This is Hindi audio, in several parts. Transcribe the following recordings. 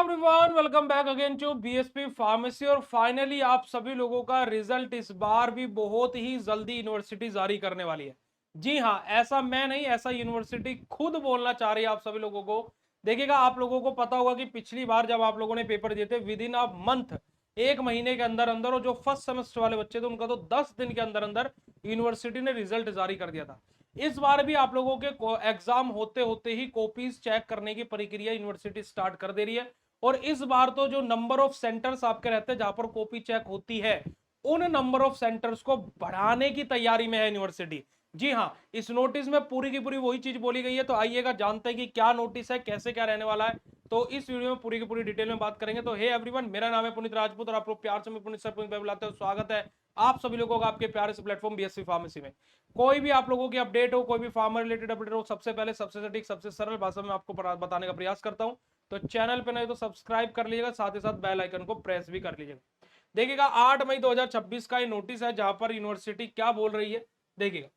Everyone, welcome back again to BSP pharmacy. और फाइनली आप सभी लोगों का रिजल्ट इस बार भी बहुत ही जल्दी यूनिवर्सिटी जारी करने वाली है। जी हाँ, ऐसा मैं नहीं, ऐसा यूनिवर्सिटी खुद बोलना चाह रही है आप सभी लोगों को। देखिएगा, आप लोगों को पता होगा कि पिछली बार जब आप लोगों ने पेपर दिए थे विद इन अ मंथ, एक महीने के अंदर अंदर, और जो फर्स्ट सेमेस्टर वाले बच्चे थे उनका तो 10 दिन के अंदर अंदर यूनिवर्सिटी ने रिजल्ट जारी कर दिया था। इस बार भी आप लोगों के एग्जाम होते होते ही कॉपीज चेक करने की प्रक्रिया यूनिवर्सिटी स्टार्ट कर दे रही है। और इस बार तो जो नंबर ऑफ सेंटर्स आपके रहते हैं जहां पर कॉपी चेक होती है, उन नंबर ऑफ सेंटर्स को बढ़ाने की तैयारी में है यूनिवर्सिटी। जी हाँ, इस नोटिस में पूरी की पूरी वही चीज बोली गई है। तो आइएगा जानते हैं कि क्या नोटिस है, कैसे क्या रहने वाला है। तो इस वीडियो में पूरी की पूरी डिटेल में बात करेंगे। तो हे एवरीवन, मेरा नाम है पुनीत राजपूत और आप लोग प्यार से मैं पुनीत सर पुनीत भाई बुलाते हैं। स्वागत है आप सभी लोगों का आपके प्यारे से प्लेटफॉर्म बीएससी फार्मेसी में। कोई भी आप लोगों की अपडेट हो, कोई भी फार्मा रिलेटेड अपडेट हो, सबसे पहले सबसे सटीक सबसे सरल भाषा में आपको बताने का प्रयास करता हूं। तो चैनल पे नहीं तो सब्सक्राइब कर लीजिएगा, साथ ही साथ बेल आइकन को प्रेस भी कर लीजिएगा। देखिएगा, 8 मई 2026 का ये नोटिस है जहां पर यूनिवर्सिटी क्या बोल रही है। देखिएगा,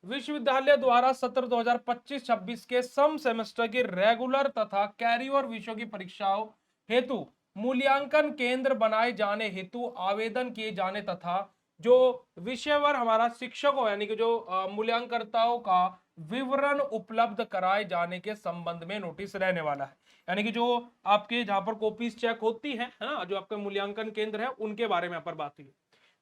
विश्वविद्यालय द्वारा सत्र 2025-26 के सम सेमेस्टर की रेगुलर तथा कैरियर विषयों की परीक्षाओं हेतु मूल्यांकन केंद्र बनाए जाने हेतु आवेदन किए जाने तथा जो विषयवर हमारा शिक्षकों यानी कि जो मूल्यांकनकर्ताओं का विवरण उपलब्ध कराए जाने के संबंध में नोटिस रहने वाला है। यानी कि जो आपके जहां पर कॉपीज चेक होती है ना, जो आपके मूल्यांकन केंद्र है, उनके बारे में यहाँ पर बात हुई है।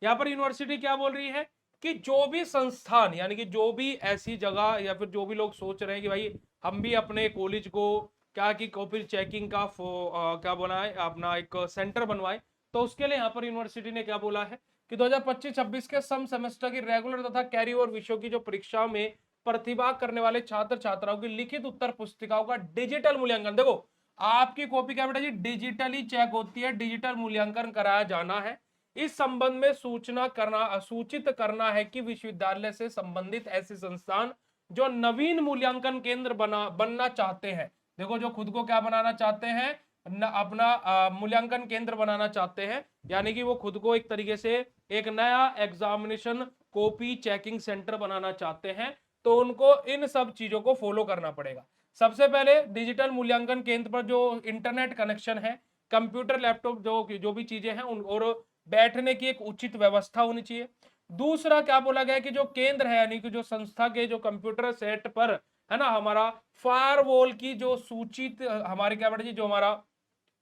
यहाँ पर यूनिवर्सिटी क्या बोल रही है कि जो भी संस्थान यानी कि जो भी ऐसी जगह या फिर जो भी लोग सोच रहे हैं कि भाई हम भी अपने कॉलेज को क्या कि कॉपी चेकिंग का क्या बनाए, अपना एक सेंटर बनवाए, तो उसके लिए यहाँ पर यूनिवर्सिटी ने क्या बोला है कि 2025-26 के सम सेमेस्टर की रेगुलर तथा कैरी ओवर विषयों की जो परीक्षा में प्रतिभा करने वाले छात्र छात्राओं की लिखित उत्तर पुस्तिकाओं का डिजिटल मूल्यांकन, देखो आपकी कॉपी क्या बेटा जी डिजिटली चेक होती है, डिजिटल मूल्यांकन कराया जाना है। इस संबंध में सूचना करना सूचित करना है कि विश्वविद्यालय से संबंधित ऐसे संस्थान जो नवीन मूल्यांकन केंद्र बनना चाहते हैं, देखो जो खुद को क्या बनाना चाहते हैं, अपना मूल्यांकन केंद्र बनाना चाहते हैं, यानी कि वो खुद को एक तरीके से एक नया एग्जामिनेशन कॉपी चेकिंग सेंटर बनाना चाहते हैं। तो उनको इन सब चीजों को फॉलो करना पड़ेगा। सबसे पहले डिजिटल मूल्यांकन केंद्र पर जो इंटरनेट कनेक्शन है, कंप्यूटर लैपटॉप जो जो भी चीजें हैं उन और बैठने की एक उचित व्यवस्था होनी चाहिए। दूसरा क्या बोला गया कि जो केंद्र है यानी कि जो संस्था के जो कंप्यूटर सेट पर है ना, हमारा फायरवॉल की जो सूचित हमारे क्या बेटा जी जो हमारा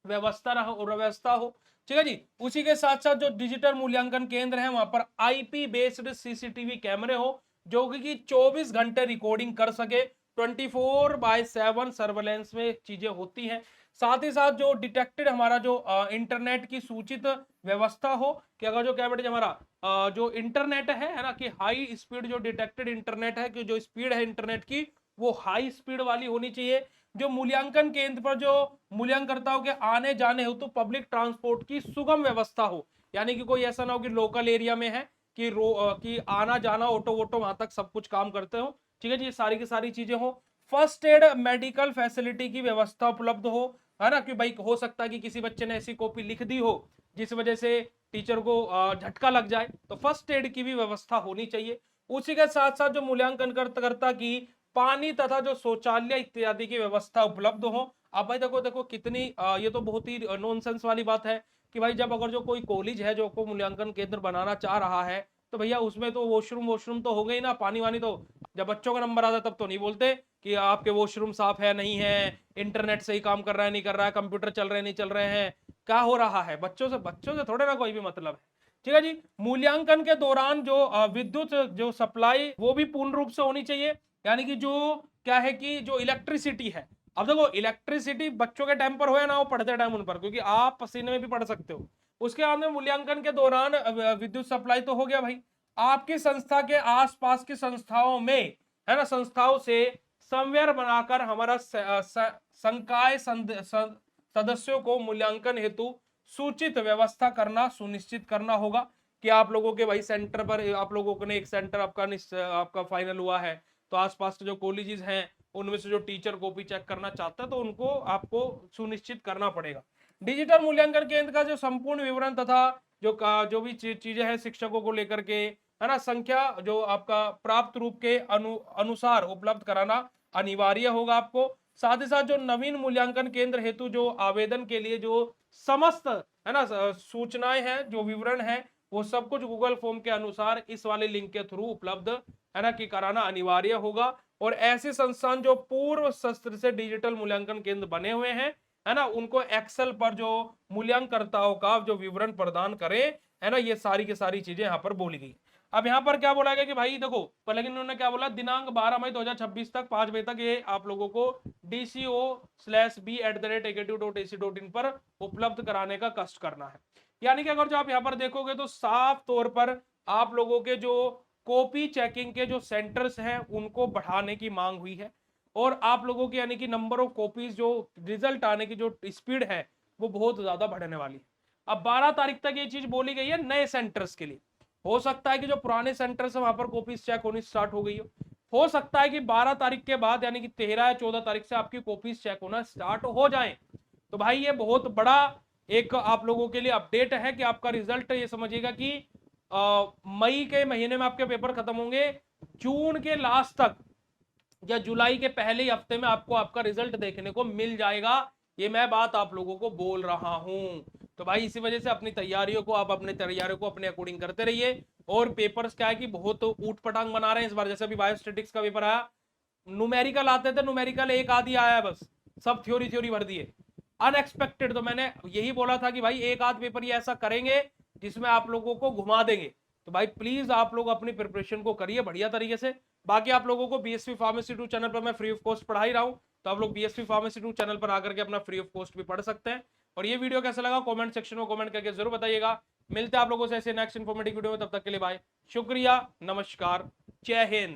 व्यवस्था हो। ठीक है जी। उसी के साथ साथ जो डिजिटल मूल्यांकन केंद्र है वहां पर आईपी बेस्ड सीसीटीवी कैमरे हो जो कि 24 घंटे रिकॉर्डिंग कर सके, 24/7 सर्वेलेंस में चीजें होती हैं। साथ ही साथ जो डिटेक्टेड हमारा जो इंटरनेट की सूचित व्यवस्था हो कि अगर जो क्या बेटे हमारा जो इंटरनेट है ना, कि हाई स्पीड जो डिटेक्टेड इंटरनेट है, कि जो स्पीड है इंटरनेट की वो हाई स्पीड वाली होनी चाहिए। जो मूल्यांकन केंद्र पर जो मूल्यांकनकर्ताओं के आने जाने हेतु पब्लिक ट्रांसपोर्ट की सुगम व्यवस्था हो, यानी कि कोई ऐसा ना हो कि लोकल एरिया में है कि आना जाना ऑटो वोटो वहां तक सब कुछ काम करते हो। ठीक है जी, ये सारी की सारी चीजें हो। फर्स्ट एड मेडिकल फैसिलिटी की व्यवस्था उपलब्ध हो, है ना, कि भाई हो सकता है कि किसी बच्चे ने ऐसी कॉपी लिख दी हो जिस वजह से टीचर को झटका लग जाए, तो फर्स्ट एड की भी व्यवस्था होनी चाहिए। उसी के साथ साथ जो मूल्यांकन करता की पानी तथा जो शौचालय इत्यादि की व्यवस्था उपलब्ध हो। अब भाई देखो देखो कितनी ये तो बहुत ही नॉनसेंस वाली बात है कि भाई जब अगर जो कोई कॉलेज है जो को मूल्यांकन केंद्र बनाना चाह रहा है, तो भैया उसमें तो वॉशरूम वॉशरूम तो हो गई ना, पानी वानी तो जब बच्चों का नंबर आता तब तो नहीं बोलते कि आपके वॉशरूम साफ है नहीं है, इंटरनेट सही काम कर रहा है नहीं कर रहा है, कंप्यूटर चल रहे नहीं चल रहे हैं, क्या हो रहा है। बच्चों से थोड़े ना कोई भी मतलब है। ठीक है जी। मूल्यांकन के दौरान जो विद्युत जो सप्लाई वो भी पूर्ण रूप से होनी चाहिए, यानी कि जो क्या है कि जो इलेक्ट्रिसिटी है, अब देखो इलेक्ट्रिसिटी बच्चों के टाइम पर हो या ना हो, पढ़ते टाइम उन पर, क्योंकि आप पसीने में भी पढ़ सकते हो। उसके बाद में मूल्यांकन के दौरान विद्युत सप्लाई तो हो गया भाई। आपकी संस्था के आसपास की संस्थाओं में, है ना, संस्थाओं से समन्वय बनाकर हमारा संकाय सदस्यों को मूल्यांकन हेतु सूचित व्यवस्था करना सुनिश्चित करना होगा कि आप लोगों के भाई सेंटर पर आप लोगों ने एक सेंटर आपका फाइनल हुआ है, तो आसपास के जो कॉलेजेस हैं उनमें से जो टीचर कॉपी चेक करना चाहता है तो उनको आपको सुनिश्चित करना पड़ेगा। डिजिटल मूल्यांकन केंद्र का जो संपूर्ण विवरण तथा जो भी चीजें हैं शिक्षकों को लेकर के, है ना, संख्या जो आपका प्राप्त रूप के अनुसार उपलब्ध कराना अनिवार्य होगा आपको। साथ ही साथ जो नवीन मूल्यांकन केंद्र हेतु जो आवेदन के लिए जो समस्त है ना सूचनाएं हैं, जो विवरण है, वो सब कुछ गूगल फॉर्म के अनुसार इस वाले लिंक के थ्रू उपलब्ध है ना कि कराना अनिवार्य होगा। और ऐसे संस्थान जो पूर्व सत्र से डिजिटल मूल्यांकन केंद्र बने हुए हैं है ना, उनको एक्सेल पर जो मूल्यांकनकर्ताओं का जो विवरण प्रदान करें है ना, ये सारी की सारी चीजें यहाँ पर बोली गई। अब यहाँ पर क्या बोला गया कि भाई देखो, पर लेकिन उन्होंने क्या बोला, दिनांक 12 मई 2026 तक 5 बजे तक ये आप लोगों को dco/b@executive.ac.in पर उपलब्ध कराने का कष्ट करना है। यानी कि अगर जो आप यहाँ पर देखोगे तो साफ तौर पर आप लोगों के जो कॉपी चेकिंग के जो सेंटर्स हैं उनको बढ़ाने की मांग हुई है, और आप लोगों की यानी कि नंबर ऑफ कॉपीज जो रिजल्ट आने की जो स्पीड है वो बहुत ज्यादा बढ़ने वाली है। अब 12 तारीख तक ये चीज बोली गई है नए सेंटर्स के लिए। हो सकता है कि जो पुराने सेंटर्स है वहां पर कॉपीज चेक होनी स्टार्ट हो गई हो सकता है कि 12 तारीख के बाद यानी कि 13 या 14 तारीख से आपकी कॉपीज चेक होना स्टार्ट हो जाए। तो भाई ये बहुत बड़ा एक आप लोगों के लिए अपडेट है कि आपका रिजल्ट ये समझिएगा कि मई के महीने में आपके पेपर खत्म होंगे, जून के लास्ट तक या जुलाई के पहले ही हफ्ते में आपको आपका रिजल्ट देखने को मिल जाएगा। ये मैं बात आप लोगों को बोल रहा हूं। तो भाई इसी वजह से अपनी तैयारियों को आप अपने तैयारियों को अपने अकॉर्डिंग करते रहिए। और पेपर्स क्या है कि बहुत ऊट पटांग बना रहे हैं इस बार। जैसे अभी बायोस्टेटिक्स का पेपर आया, न्यूमेरिकल आते थे, न्यूमेरिकल एक आधी आया है बस, सब थ्योरी थ्योरी भर दिए अनएक्सपेक्टेड। तो मैंने यही बोला था कि भाई एक आध पेपर ये ऐसा करेंगे जिसमें आप लोगों को घुमा देंगे। तो भाई प्लीज आप लोग अपनी प्रिपरेशन को करिए बढ़िया तरीके से। बाकी आप लोगों को बीएसपी फार्मेसी 2 चैनल पर मैं फ्री ऑफ कॉस्ट पढ़ा ही रहा हूं, तो आप लोग बीएसपी फार्मेसी 2 चैनल पर आकर के अपना फ्री ऑफ कॉस्ट भी पढ़ सकते हैं। और ये वीडियो कैसा लगा कमेंट सेक्शन में कमेंट करके जरूर बताइएगा। मिलते हैं आप लोगों से ऐसे नेक्स्ट इन्फॉर्मेटिव वीडियो में, तब तक के लिए बाय, शुक्रिया, नमस्कार, जय हिंद।